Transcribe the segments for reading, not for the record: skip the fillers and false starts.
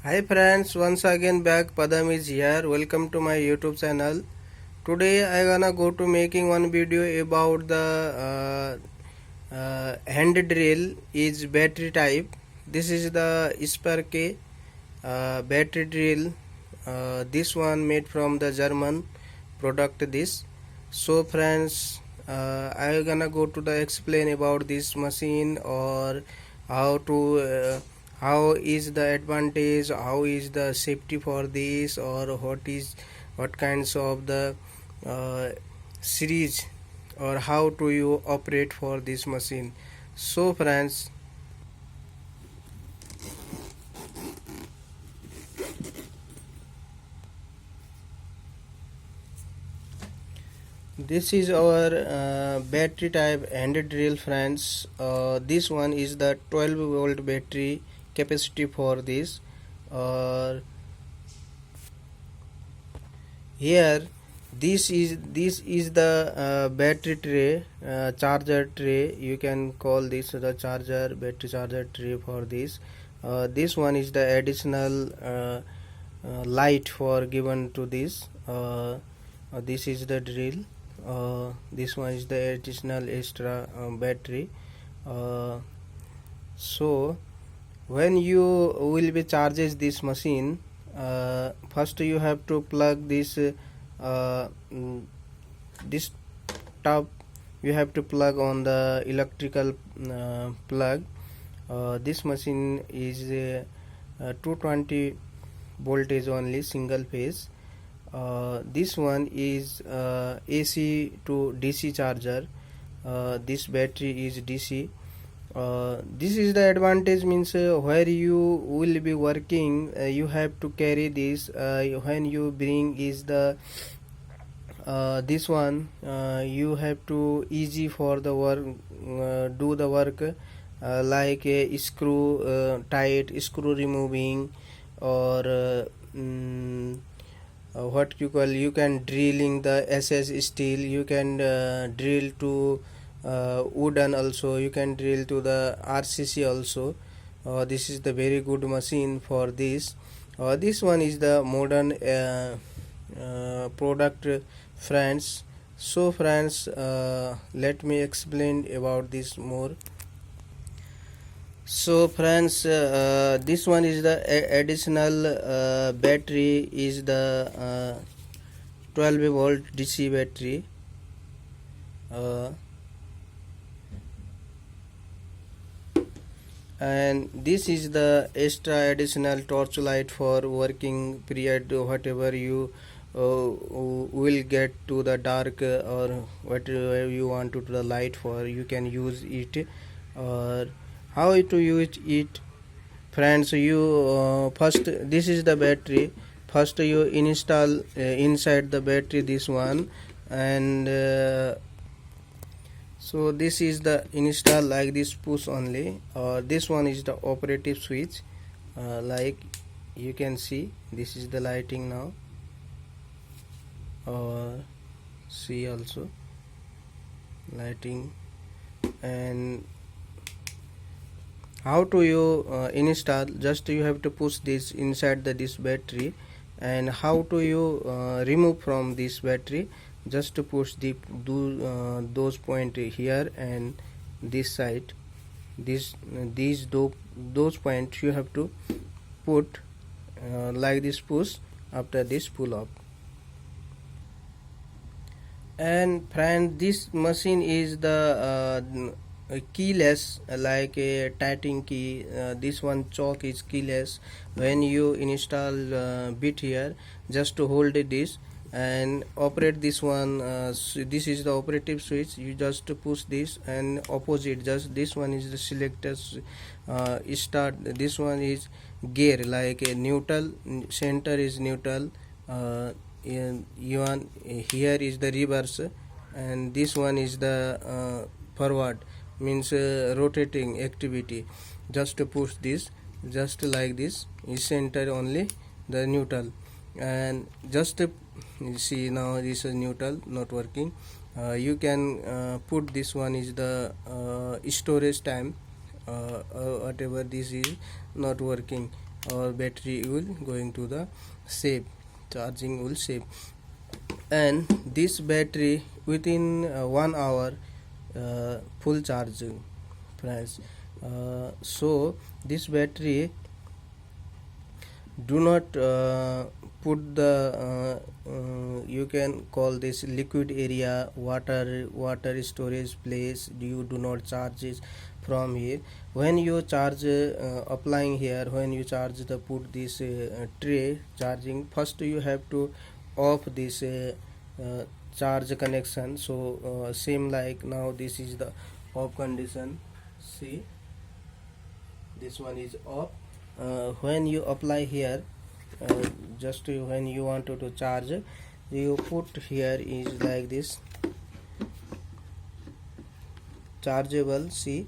Hi friends, once again back Padam is here. Welcome to my YouTube channel. Today I gonna go to making one video about the hand drill is battery type. This is the Sparky battery drill. This one made from the German product. This. So friends, I gonna go to the explain about this machine or how to. How is the advantage, how is the safety for this, or what kinds of the series, or how do you operate for this machine. So friends, this is our battery type hand drill friends. This one is the 12-volt battery capacity for this. Here this is the battery tray, charger tray. You can call this the charger battery charger tray for this. This one is the additional light for given to this. This is the drill. This one is the additional extra battery. So when you will be charges this machine, first you have to plug this this top you have to plug on the electrical plug. This machine is 220 voltage only, single phase. This one is AC to DC charger. This battery is DC. This is the advantage, means where you will be working, you have to carry this. When you bring is the this one, you have to easy for the work, do the work, like a screw tight, screw removing, or what you call, you can drilling the SS steel, you can drill to wooden also, you can drill to the RCC also. This is the very good machine for this. This one is the modern product friends. So friends, let me explain about this more. So friends, this one is the additional battery is the 12-volt DC battery. And this is the extra additional torch light for working period, whatever you will get to the dark, or whatever you want to the light for, you can use it. Or how to use it friends, you first, this is the battery. First you install inside the battery this one, and so this is the install like this, push only. This one is the operative switch, like you can see, this is the lighting now, or see also lighting. And how to you install, just you have to push this inside this battery. And how to you remove from this battery, just to push the those point here and this side, these those points you have to put like this, push, after this pull up. And friend, this machine is the keyless, like a tightening key. This one chalk is keyless. When you install bit here, just to hold this and operate this one. So this is the operative switch, you just push this, and opposite, just this one is the selector start. This one is gear, like a neutral, center is neutral. You want, here is the reverse, and this one is the forward, means rotating activity. Just to push this, just like this is center only, the neutral. And just you see now this is neutral, not working. You can put this one is the storage time, whatever, this is not working. our battery will going to the save, charging will save. And this battery within 1 hour full charge, friends. So this battery do not put the you can call this liquid area, water storage place. You do not charge it from here. When you charge applying here, when you charge the put this tray charging, first you have to off this charge connection. So same like now this is the off condition. See, this one is off. When you apply here, just when you want to charge, you put here is like this chargeable. See,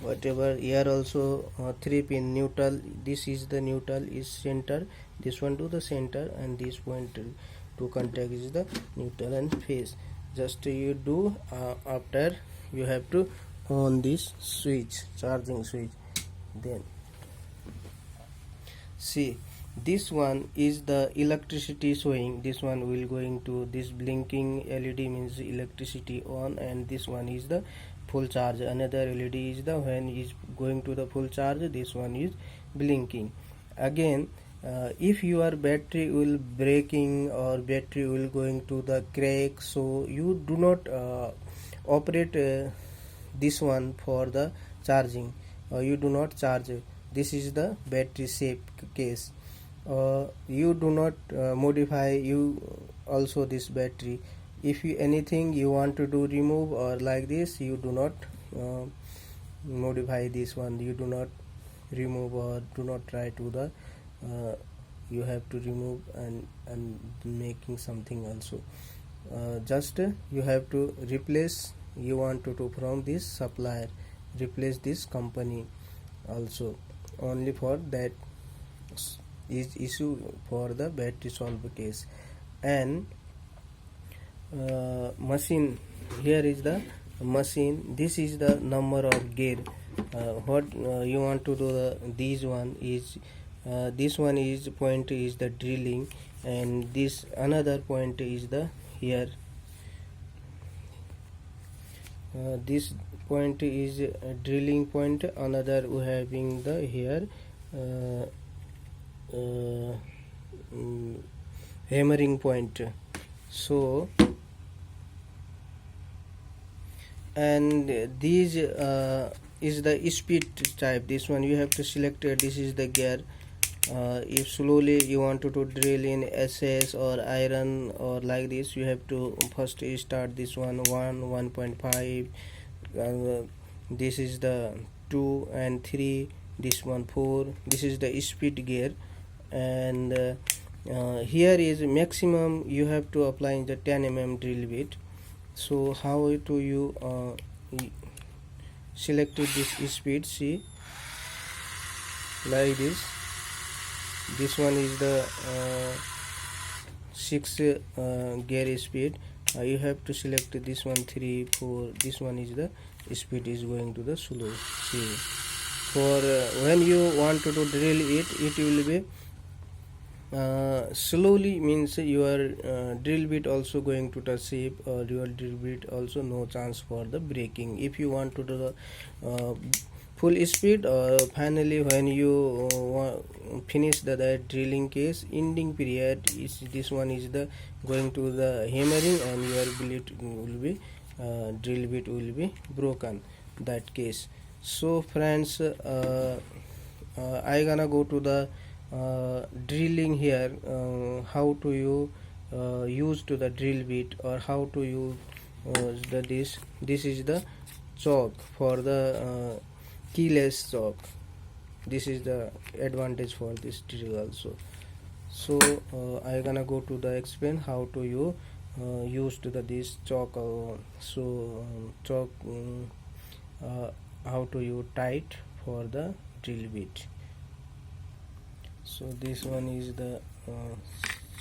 whatever here also 3 pin neutral. This is the neutral is center, this one to the center, and this point to contact is the neutral and phase. Just you do after you have to on this switch, charging switch. Then see, this one is the electricity showing. This one will going to this blinking LED means electricity on, and this one is the full charge. Another LED is the when is going to the full charge, this one is blinking. Again, if your battery will breaking or battery will going to the crack, so you do not operate this one for the charging, you do not charge. This is the battery safe case. You do not modify you also this battery. If you anything you want to do remove or like this, you do not modify this one. You do not remove or do not try to the you have to remove and making something also. Just you have to replace. You want to do from this supplier, replace this company also. Only for that is issue for the battery solve case. And machine, here is the machine. This is the number of gear. What you want to do this one is this one is point is the drilling, and this another point is the here. This point is a drilling point, another we having the here hammering point. So and these is the speed type. This one you have to select this is the gear. If slowly you want to drill in SS or iron or like this, you have to first start this one 1.5, this is the 2 and 3, this one 4. This is the speed gear. And here is maximum you have to apply in the 10 mm drill bit. So how to you selected this speed? See, like this. This one is the 6 gear speed. You have to select this one 3 4. This one is the speed is going to the slow. See, for when you want to do drill it will be slowly, means your drill bit also going to the shape, or your drill bit also no chance for the breaking. If you want to do the full speed, finally when you finish the drilling case, ending period is this one is the going to the hammering, and your bullet will be drill bit will be broken, that case. So friends, I gonna go to the drilling here, how to you use to the drill bit, or how to use this is the chalk for the keyless chalk. This is the advantage for this drill also. So I gonna go to the explain how to you use to the this chalk. Chalk how to you tight for the drill bit. So this one is the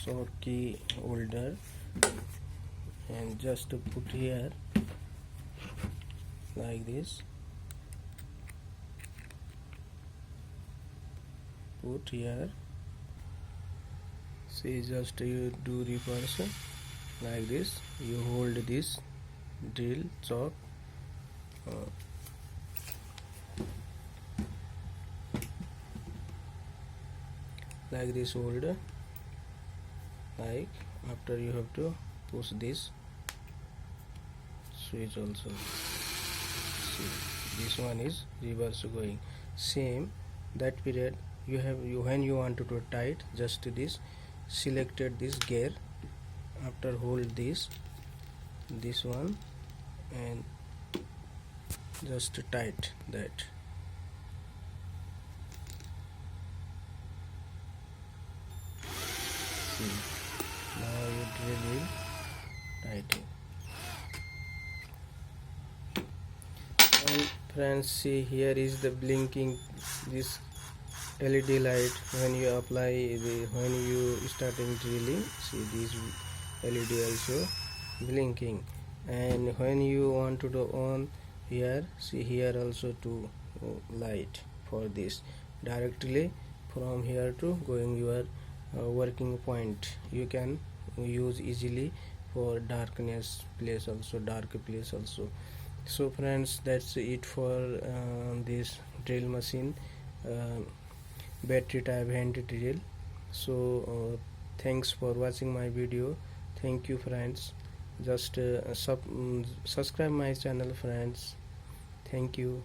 chalk key holder, and just to put here like this. put here. See, just you do reverse like this. You hold this drill chalk, like this, hold, like, after you have to push this switch also. See, this one is reverse going. Same that period you have, when you want to do tight, just this, selected this gear, after hold this one and just tight that. See, now your drill will tighten. And friends, see, here is the blinking this LED light when you apply when you starting drilling. See, this LED also blinking, and when you want to do on here, see, here also two light for this, directly from here to going your working point. You can use easily for darkness place also, dark place also. So friends, that's it for this drill machine, battery type hand drill. So thanks for watching my video. Thank you friends. Just subscribe my channel friends. Thank you.